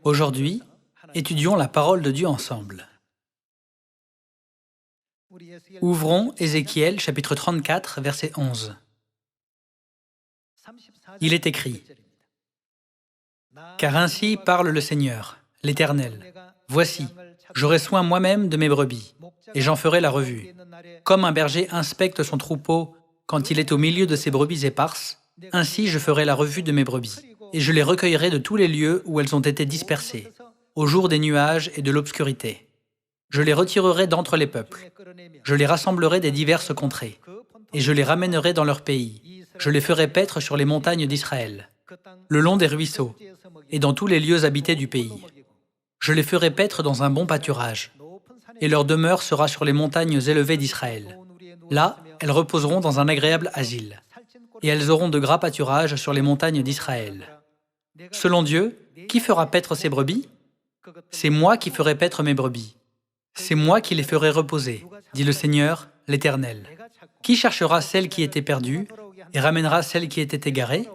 Aujourd'hui, étudions la parole de Dieu ensemble. Ouvrons Ézéchiel chapitre 34, verset 11. Il est écrit: « Car ainsi parle le Seigneur, l'Éternel. Voici, j'aurai soin moi-même de mes brebis, et j'en ferai la revue. Comme un berger inspecte son troupeau quand il est au milieu de ses brebis éparses, ainsi je ferai la revue de mes brebis, et je les recueillerai de tous les lieux où elles ont été dispersées, au jour des nuages et de l'obscurité. Je les retirerai d'entre les peuples. Je les rassemblerai des diverses contrées, et je les ramènerai dans leur pays. Je les ferai paître sur les montagnes d'Israël, le long des ruisseaux, et dans tous les lieux habités du pays. Je les ferai paître dans un bon pâturage, et leur demeure sera sur les montagnes élevées d'Israël. Là, elles reposeront dans un agréable asile, et elles auront de gras pâturages sur les montagnes d'Israël. Selon Dieu, qui fera paître ces brebis? C'est moi qui ferai paître mes brebis. C'est moi qui les ferai reposer, dit le Seigneur, l'Éternel. Qui cherchera celle qui était perdue et ramènera celle qui était égarée?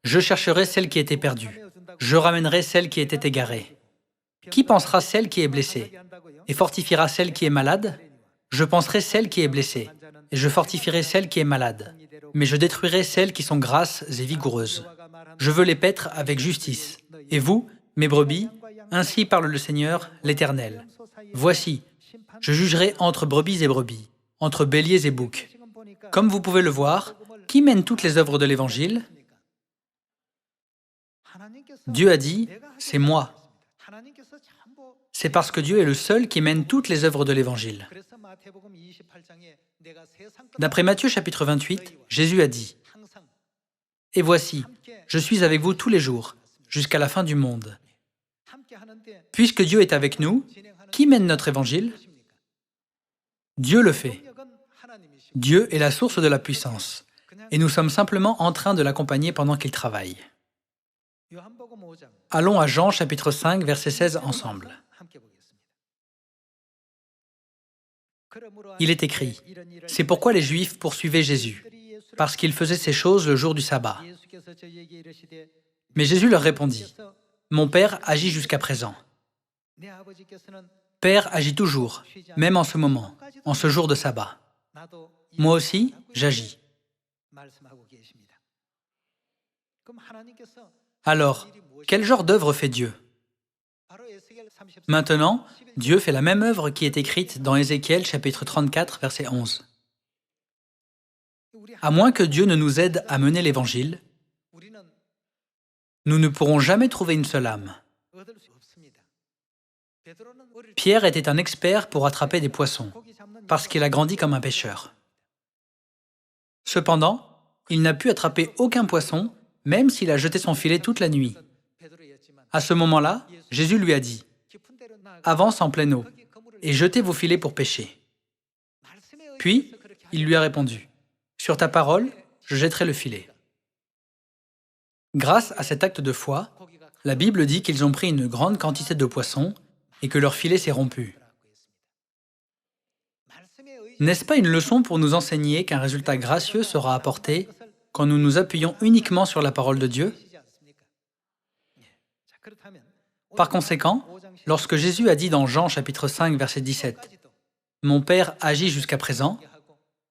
Je chercherai celle qui était perdue. Je ramènerai celle qui était égarée. Qui pensera celle qui est blessée et fortifiera celle qui est malade? Je penserai celle qui est blessée et je fortifierai celle qui est malade. Mais je détruirai celles qui sont grasses et vigoureuses. Je veux les paître avec justice. Et vous, mes brebis, ainsi parle le Seigneur, l'Éternel. Voici, je jugerai entre brebis et brebis, entre béliers et boucs. Comme vous pouvez le voir, qui mène toutes les œuvres de l'Évangile? Dieu a dit, c'est moi. C'est parce que Dieu est le seul qui mène toutes les œuvres de l'Évangile. D'après Matthieu chapitre 28, Jésus a dit, « Et voici, je suis avec vous tous les jours, jusqu'à la fin du monde. » Puisque Dieu est avec nous, qui mène notre Évangile? Dieu le fait. Dieu est la source de la puissance, et nous sommes simplement en train de l'accompagner pendant qu'il travaille. Allons à Jean chapitre 5, verset 16 ensemble. Il est écrit, « C'est pourquoi les Juifs poursuivaient Jésus, parce qu'il faisait ces choses le jour du sabbat. » Mais Jésus leur répondit, « Mon Père agit jusqu'à présent. Père agit toujours, même en ce moment, en ce jour de sabbat. Moi aussi, j'agis. » Alors, quel genre d'œuvre fait Dieu? Maintenant, Dieu fait la même œuvre qui est écrite dans Ézéchiel chapitre 34, verset 11. À moins que Dieu ne nous aide à mener l'Évangile, nous ne pourrons jamais trouver une seule âme. Pierre était un expert pour attraper des poissons, parce qu'il a grandi comme un pêcheur. Cependant, il n'a pu attraper aucun poisson, même s'il a jeté son filet toute la nuit. À ce moment-là, Jésus lui a dit, « Avance en pleine eau, et jetez vos filets pour pêcher. » Puis, il lui a répondu, « Sur ta parole, je jetterai le filet. » Grâce à cet acte de foi, la Bible dit qu'ils ont pris une grande quantité de poissons et que leur filet s'est rompu. N'est-ce pas une leçon pour nous enseigner qu'un résultat gracieux sera apporté quand nous nous appuyons uniquement sur la parole de Dieu? Par conséquent, lorsque Jésus a dit dans Jean chapitre 5, verset 17, « Mon Père agit jusqu'à présent »,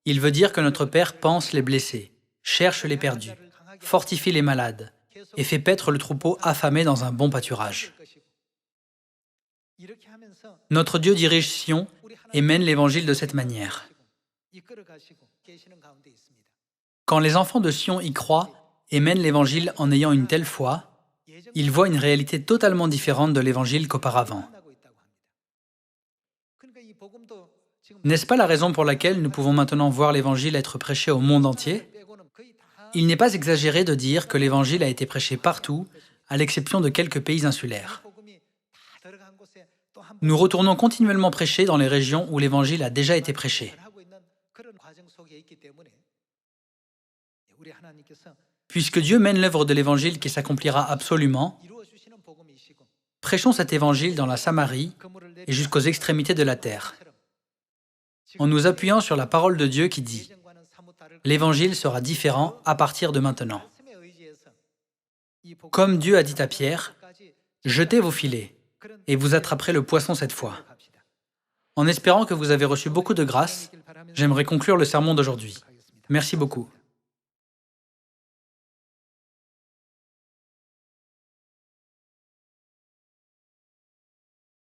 il veut dire que notre Père pense les blessés, cherche les perdus, fortifie les malades et fait paître le troupeau affamé dans un bon pâturage. Notre Dieu dirige Sion et mène l'Évangile de cette manière. Quand les enfants de Sion y croient et mènent l'Évangile en ayant une telle foi, ils voient une réalité totalement différente de l'Évangile qu'auparavant. N'est-ce pas la raison pour laquelle nous pouvons maintenant voir l'Évangile être prêché au monde entier? Il n'est pas exagéré de dire que l'Évangile a été prêché partout, à l'exception de quelques pays insulaires. Nous retournons continuellement prêcher dans les régions où l'Évangile a déjà été prêché. Puisque Dieu mène l'œuvre de l'Évangile qui s'accomplira absolument, prêchons cet Évangile dans la Samarie et jusqu'aux extrémités de la terre, en nous appuyant sur la parole de Dieu qui dit « L'Évangile sera différent à partir de maintenant. » Comme Dieu a dit à Pierre, Jetez vos filets et vous attraperez le poisson cette fois. En espérant que vous avez reçu beaucoup de grâce, j'aimerais conclure le sermon d'aujourd'hui. Merci beaucoup.